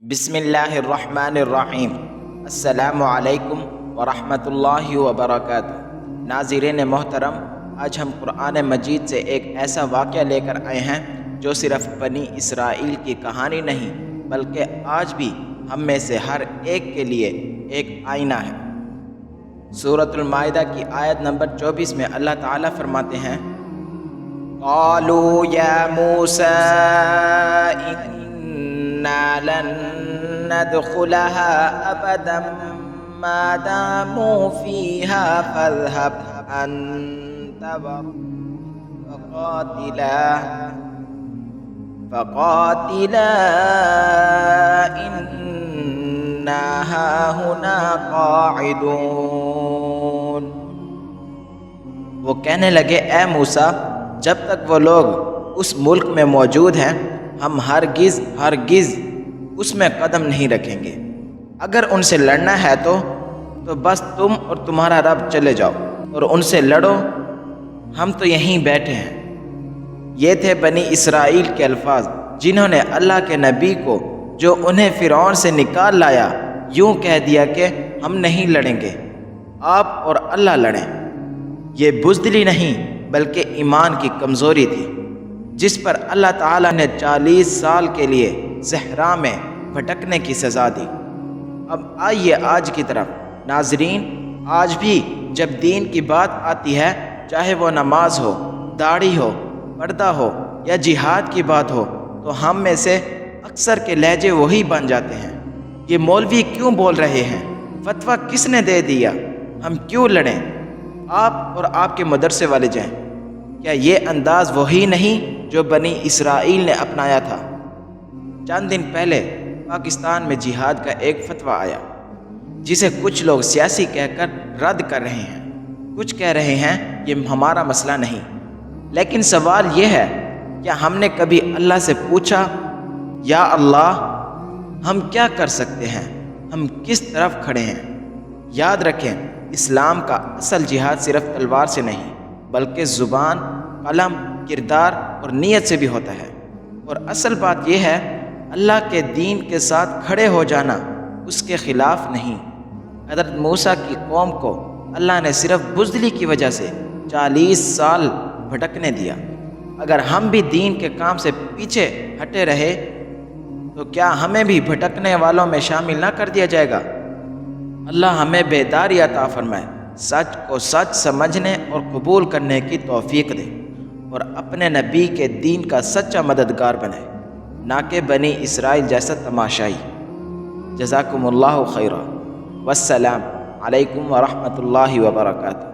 بسم اللہ الرحمن الرحیم۔ السلام علیکم ورحمۃ اللہ وبرکاتہ۔ ناظرین محترم، آج ہم قرآن مجید سے ایک ایسا واقعہ لے کر آئے ہیں جو صرف بنی اسرائیل کی کہانی نہیں بلکہ آج بھی ہم میں سے ہر ایک کے لیے ایک آئینہ ہے۔ سورۃ المائدہ کی آیت نمبر 24 میں اللہ تعالیٰ فرماتے ہیں، قالوا یا موسیٰ إِنَّا لَن نَّدْخُلَهَا أَبَدًا مَّا دَامُوا فِيهَا فَاذْهَبْ أَنتَ فَقَاتِلَا إِنَّا هَاهُنَا قَاعِدُونَ۔ وہ کہنے لگے، اے موسیٰ، جب تک وہ لوگ اس ملک میں موجود ہیں ہم ہرگز اس میں قدم نہیں رکھیں گے۔ اگر ان سے لڑنا ہے تو بس تم اور تمہارا رب چلے جاؤ اور ان سے لڑو، ہم تو یہیں بیٹھے ہیں۔ یہ تھے بنی اسرائیل کے الفاظ جنہوں نے اللہ کے نبی کو، جو انہیں فرعون سے نکال لایا، یوں کہہ دیا کہ ہم نہیں لڑیں گے، آپ اور اللہ لڑیں۔ یہ بزدلی نہیں بلکہ ایمان کی کمزوری تھی جس پر اللہ تعالیٰ نے 40 سال کے لیے صحرا میں بھٹکنے کی سزا دی۔ اب آئیے آج کی طرف۔ ناظرین، آج بھی جب دین کی بات آتی ہے، چاہے وہ نماز ہو، داڑھی ہو، پردہ ہو یا جہاد کی بات ہو، تو ہم میں سے اکثر کے لہجے وہی بن جاتے ہیں۔ یہ مولوی کیوں بول رہے ہیں؟ فتویٰ کس نے دے دیا؟ ہم کیوں لڑیں؟ آپ اور آپ کے مدرسے والے جائیں۔ کیا یہ انداز وہی نہیں جو بنی اسرائیل نے اپنایا تھا؟ چند دن پہلے پاکستان میں جہاد کا ایک فتویٰ آیا جسے کچھ لوگ سیاسی کہہ کر رد کر رہے ہیں، کچھ کہہ رہے ہیں یہ ہمارا مسئلہ نہیں۔ لیکن سوال یہ ہے، کیا ہم نے کبھی اللہ سے پوچھا، یا اللہ ہم کیا کر سکتے ہیں؟ ہم کس طرف کھڑے ہیں؟ یاد رکھیں، اسلام کا اصل جہاد صرف تلوار سے نہیں بلکہ زبان، قلم، کردار اور نیت سے بھی ہوتا ہے۔ اور اصل بات یہ ہے، اللہ کے دین کے ساتھ کھڑے ہو جانا، اس کے خلاف نہیں۔ حضرت موسیٰ کی قوم کو اللہ نے صرف بزدلی کی وجہ سے 40 سال بھٹکنے دیا۔ اگر ہم بھی دین کے کام سے پیچھے ہٹے رہے تو کیا ہمیں بھی بھٹکنے والوں میں شامل نہ کر دیا جائے گا؟ اللہ ہمیں بیداری عطا فرمائے، سچ کو سچ سمجھنے اور قبول کرنے کی توفیق دے، اور اپنے نبی کے دین کا سچا مددگار بنائے، نہ کہ بنی اسرائیل جیسا تماشائی۔ جزاکم اللہ خیرا، والسلام علیکم ورحمۃ اللہ وبرکاتہ۔